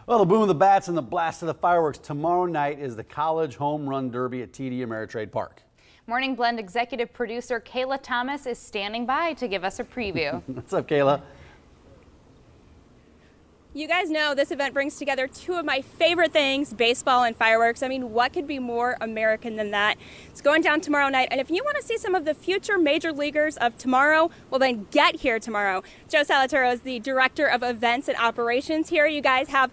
Well, the boom of the bats and the blast of the fireworks tomorrow night is the College Home Run Derby at TD Ameritrade Park. Morning Blend executive producer Kayla Thomas is standing by to give us a preview. What's up, Kayla? You guys know this event brings together two of my favorite things, baseball and fireworks. I mean, what could be more American than that? It's going down tomorrow night, and if you want to see some of the future major leaguers of tomorrow, well then get here tomorrow. Joe Salaturo is the director of events and operations here. You guys have,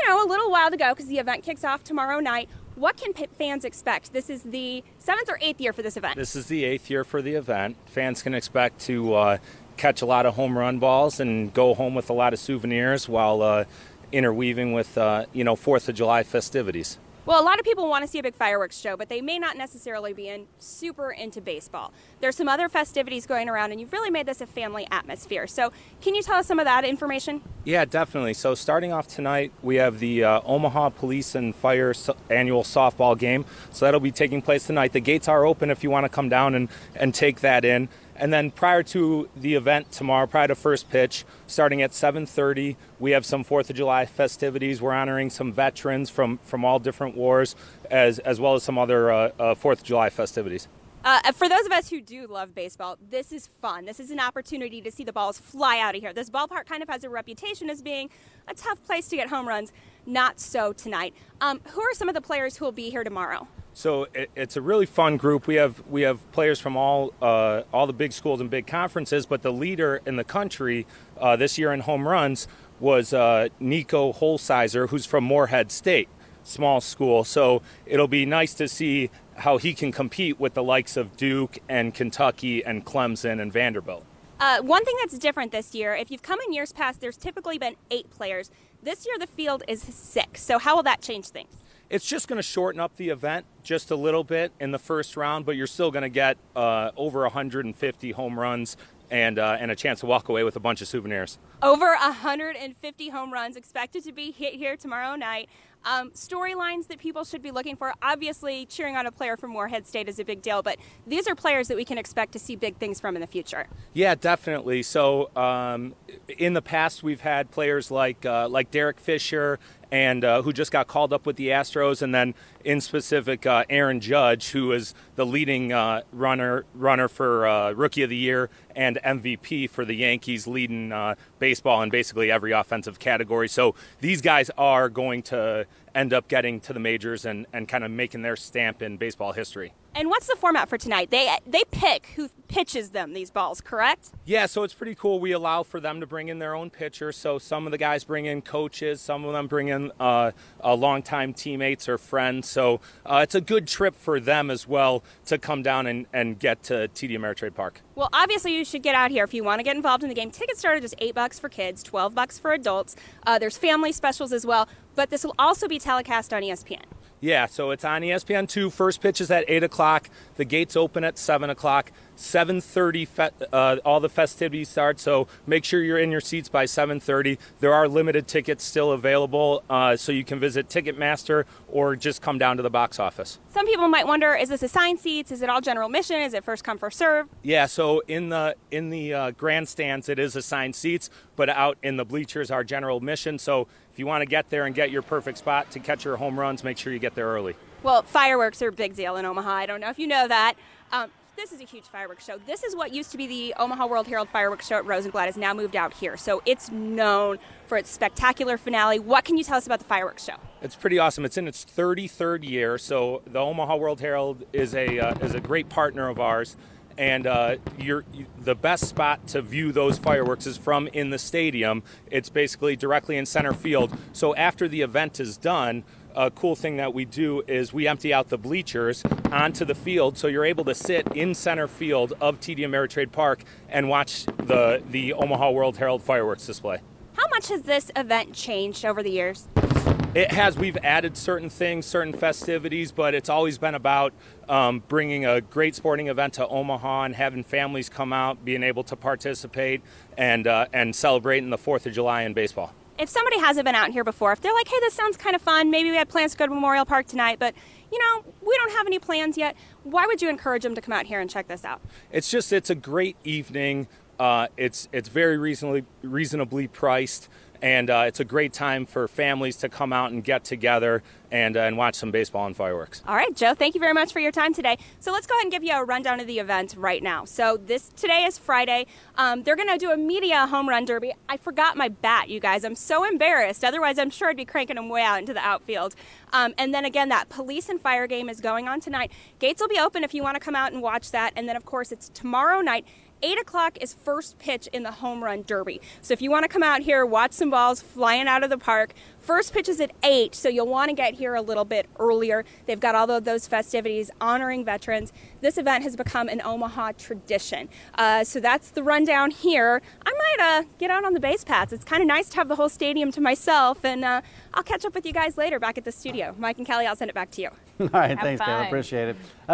a little while to go because the event kicks off tomorrow night. What can fans expect? This is the 7th or 8th year for this event. This is the 8th year for the event. Fans can expect to catch a lot of home run balls and go home with a lot of souvenirs while interweaving with 4th of July festivities. Well, a lot of people want to see a big fireworks show, but they may not necessarily be super into baseball. There's some other festivities going around, and you've really made this a family atmosphere. So can you tell us some of that information? Yeah, definitely. So starting off tonight, we have the Omaha Police and Fire annual softball game. So that'll be taking place tonight. The gates are open if you want to come down and take that in. And then prior to the event tomorrow, prior to first pitch, starting at 7:30, we have some 4th of July festivities. We're honoring some veterans from all different wars, as well as some other 4th of July festivities. For those of us who do love baseball, this is fun. This is an opportunity to see the balls fly out of here. This ballpark kind of has a reputation as being a tough place to get home runs. Not so tonight. Who are some of the players who will be here tomorrow? So it's a really fun group. We have players from all the big schools and big conferences, but the leader in the country this year in home runs was Nico Holsizer, who's from Morehead State, small school. So it'll be nice to see how he can compete with the likes of Duke and Kentucky and Clemson and Vanderbilt. One thing that's different this year, if you've come in years past, there's typically been 8 players. This year the field is 6. So how will that change things? It's just going to shorten up the event just a little bit in the first round, but you're still going to get over 150 home runs and a chance to walk away with a bunch of souvenirs. Over 150 home runs expected to be hit here tomorrow night. Storylines that people should be looking for. Obviously, cheering on a player from Morehead State is a big deal, but these are players that we can expect to see big things from in the future. Yeah, definitely. So in the past, we've had players like Derek Fisher and who just got called up with the Astros, and then in specific Aaron Judge, who is the leading runner for Rookie of the Year and MVP for the Yankees, leading baseball in basically every offensive category. So these guys are going to end up getting to the majors and kind of making their stamp in baseball history. And what's the format for tonight? They pick who pitches them, these balls, correct? Yeah, so it's pretty cool. We allow for them to bring in their own pitcher. So some of the guys bring in coaches, some of them bring in longtime teammates or friends. So it's a good trip for them as well to come down and get to TD Ameritrade Park. Well, obviously you should get out here if you want to get involved in the game. Tickets start at just $8 for kids, $12 for adults. There's family specials as well, but this will also be telecast on ESPN. Yeah, so it's on ESPN2. First pitch is at 8 o'clock. The gates open at 7 o'clock. 7:30, all the festivities start, so make sure you're in your seats by 7:30. There are limited tickets still available, so you can visit Ticketmaster or just come down to the box office. Some people might wonder, is this assigned seats? Is it all general admission? Is it first come, first serve? Yeah, so in the grandstands, it is assigned seats, but out in the bleachers are general admission. So if you want to get there and get your perfect spot to catch your home runs, make sure you get there early. Well, fireworks are a big deal in Omaha. I don't know if you know that. This is a huge fireworks show. This is what used to be the Omaha World Herald fireworks show at Rosenblatt, is now moved out here. So it's known for its spectacular finale. What can you tell us about the fireworks show? It's pretty awesome. It's in its 33rd year. So the Omaha World Herald is a great partner of ours. And the best spot to view those fireworks is from in the stadium. It's basically directly in center field. So after the event is done, a cool thing that we do is we empty out the bleachers onto the field, so you're able to sit in center field of TD Ameritrade Park and watch the Omaha World Herald fireworks display. How much has this event changed over the years? It has. We've added certain things, certain festivities, but it's always been about bringing a great sporting event to Omaha and having families come out, being able to participate and celebrating the 4th of July in baseball. If somebody hasn't been out here before, if they're like, hey, this sounds kind of fun, maybe we had plans to go to Memorial Park tonight, but, we don't have any plans yet, why would you encourage them to come out here and check this out? It's a great evening. It's very reasonably priced, and it's a great time for families to come out and get together and watch some baseball and fireworks. All right, Joe, thank you very much for your time today. So let's go ahead and give you a rundown of the event right now. So today is Friday. They're going to do a media home run derby. I forgot my bat, you guys. I'm so embarrassed. Otherwise, I'm sure I'd be cranking them way out into the outfield. And then again, that police and fire game is going on tonight. Gates will be open if you want to come out and watch that. And then, of course, it's tomorrow night. 8 o'clock is first pitch in the home run derby. So if you want to come out here, watch some balls flying out of the park, first pitch is at 8, so you'll want to get here a little bit earlier. They've got all of those festivities honoring veterans. This event has become an Omaha tradition. So that's the rundown here. I might get out on the base paths. It's kind of nice to have the whole stadium to myself, and I'll catch up with you guys later back at the studio. Mike and Kelly, I'll send it back to you. All right, Have thanks, fun. Kayla. Appreciate it.